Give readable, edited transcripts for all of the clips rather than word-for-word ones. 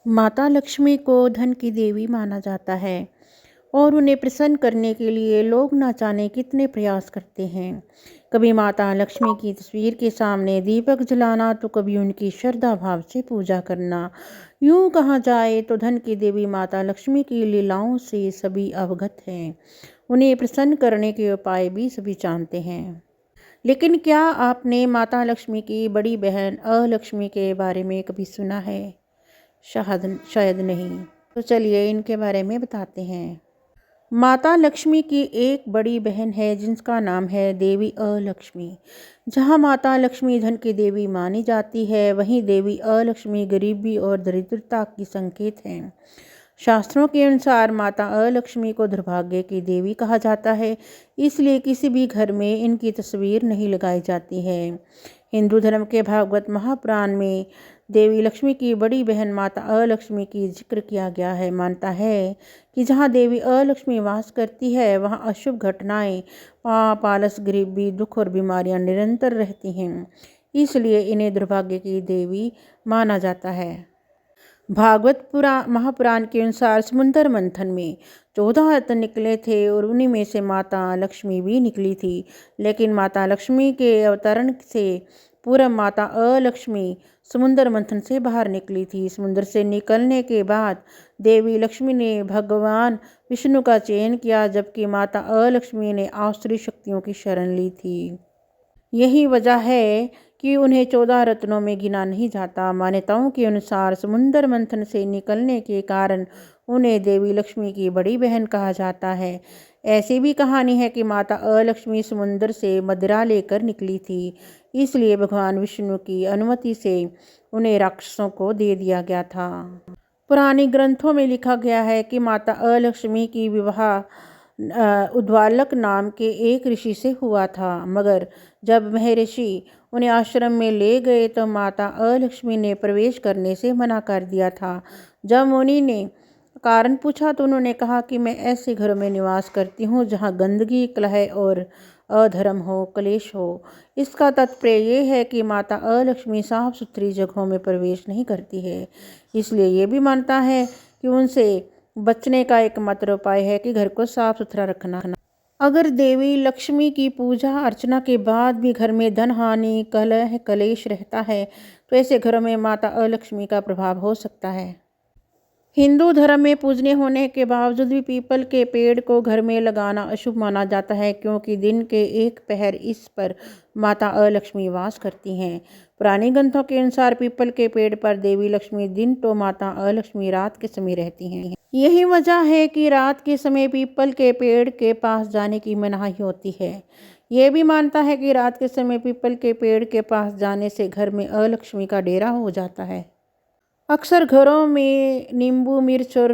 माता लक्ष्मी को धन की देवी माना जाता है और उन्हें प्रसन्न करने के लिए लोग ना जाने कितने प्रयास करते हैं। कभी माता लक्ष्मी की तस्वीर के सामने दीपक जलाना तो कभी उनकी श्रद्धा भाव से पूजा करना। यूं कहा जाए तो धन की देवी माता लक्ष्मी की लीलाओं से सभी अवगत हैं। उन्हें प्रसन्न करने के उपाय भी सभी जानते हैं। लेकिन क्या आपने माता लक्ष्मी की बड़ी बहन अलक्ष्मी के बारे में कभी सुना है? शायद नहीं। तो चलिए इनके बारे में बताते हैं। माता लक्ष्मी की एक बड़ी बहन है जिसका नाम है देवी अलक्ष्मी। जहाँ माता लक्ष्मी धन की देवी मानी जाती है, वहीं देवी अलक्ष्मी गरीबी और दरिद्रता की संकेत हैं। शास्त्रों के अनुसार माता अलक्ष्मी को दुर्भाग्य की देवी कहा जाता है, इसलिए किसी भी घर में इनकी तस्वीर नहीं लगाई जाती है। हिंदू धर्म के भागवत महापुराण में देवी लक्ष्मी की बड़ी बहन माता अलक्ष्मी की जिक्र किया गया है। मानता है कि जहाँ देवी अलक्ष्मी वास करती है वहाँ अशुभ घटनाएं, पाप, आलस, गरीबी, दुख और बीमारियां निरंतर रहती हैं। इसलिए इन्हें दुर्भाग्य की देवी माना जाता है। भागवत महापुराण के अनुसार समुद्र मंथन में 14 रत्न निकले थे और उन्हीं में से माता लक्ष्मी भी निकली थी। लेकिन माता लक्ष्मी के अवतरण से पूर्व माता अलक्ष्मी समुद्र मंथन से बाहर निकली थी। समुद्र से निकलने के बाद देवी लक्ष्मी ने भगवान विष्णु का चयन किया, जबकि माता अलक्ष्मी ने आसुरी शक्तियों की शरण ली थी। यही वजह है कि उन्हें 14 रत्नों में गिना नहीं जाता। मान्यताओं के अनुसार समुद्र मंथन से निकलने के कारण उन्हें देवी लक्ष्मी की बड़ी बहन कहा जाता है। ऐसी भी कहानी है कि माता अलक्ष्मी समुद्र से मदिरा लेकर निकली थी, इसलिए भगवान विष्णु की अनुमति से उन्हें राक्षसों को दे दिया गया था। पुराने ग्रंथों में लिखा गया है कि माता अलक्ष्मी की विवाह उद्वालक नाम के एक ऋषि से हुआ था, मगर जब महर्षि उन्हें आश्रम में ले गए तो माता अलक्ष्मी ने प्रवेश करने से मना कर दिया था। जब मुनि ने कारण पूछा तो उन्होंने कहा कि मैं ऐसे घरों में निवास करती हूँ जहाँ गंदगी, कलह और अधर्म हो, क्लेश हो। इसका तात्पर्य ये है कि माता अलक्ष्मी साफ सुथरी जगहों में प्रवेश नहीं करती है। इसलिए ये भी मानता है कि उनसे बचने का एकमात्र उपाय है कि घर को साफ सुथरा रखना। अगर देवी लक्ष्मी की पूजा अर्चना के बाद भी घर में धन हानि, कलह, कलेश रहता है तो ऐसे घरों में माता अलक्ष्मी का प्रभाव हो सकता है। हिंदू धर्म में पूजनीय होने के बावजूद भी पीपल के पेड़ को घर में लगाना अशुभ माना जाता है, क्योंकि दिन के एक पहर इस पर माता अलक्ष्मी वास करती हैं। पुराने ग्रंथों के अनुसार पीपल के पेड़ पर देवी लक्ष्मी दिन तो माता अलक्ष्मी रात के समय रहती हैं। यही वजह है कि रात के समय पीपल के पेड़ के पास जाने की मनाही होती है। ये भी मानता है कि रात के समय पीपल के पेड़ के पास जाने से घर में अलक्ष्मी का डेरा हो जाता है। अक्सर घरों में नींबू, मिर्च और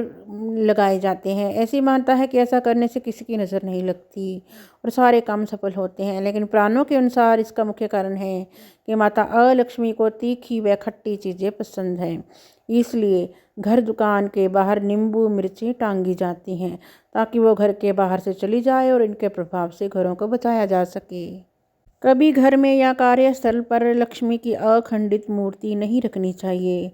लगाए जाते हैं। ऐसी मानता है कि ऐसा करने से किसी की नज़र नहीं लगती और सारे काम सफल होते हैं। लेकिन पुराणों के अनुसार इसका मुख्य कारण है कि माता अलक्ष्मी को तीखी व खट्टी चीज़ें पसंद हैं, इसलिए घर दुकान के बाहर नींबू, मिर्ची टांगी जाती हैं ताकि वो घर के बाहर से चली जाए और इनके प्रभाव से घरों को बचाया जा सके। कभी घर में या कार्यस्थल पर लक्ष्मी की अखंडित मूर्ति नहीं रखनी चाहिए।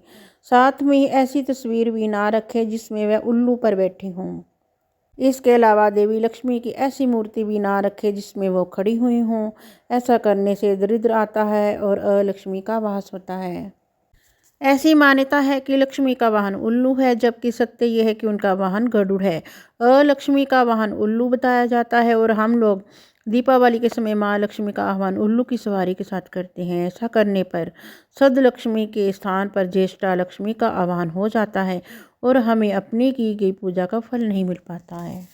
साथ में ऐसी तस्वीर भी ना रखें जिसमें वह उल्लू पर बैठी हों। इसके अलावा देवी लक्ष्मी की ऐसी मूर्ति भी ना रखें जिसमें वो खड़ी हुई हों। ऐसा करने से दरिद्र आता है और अलक्ष्मी का वास होता है। ऐसी मान्यता है कि लक्ष्मी का वाहन उल्लू है, जबकि सत्य यह है कि उनका वाहन गरुड़ है। अलक्ष्मी का वाहन उल्लू बताया जाता है और हम लोग दीपावली के समय माँ लक्ष्मी का आह्वान उल्लू की सवारी के साथ करते हैं। ऐसा करने पर सद लक्ष्मी के स्थान पर ज्येष्ठा लक्ष्मी का आह्वान हो जाता है और हमें अपनी की गई पूजा का फल नहीं मिल पाता है।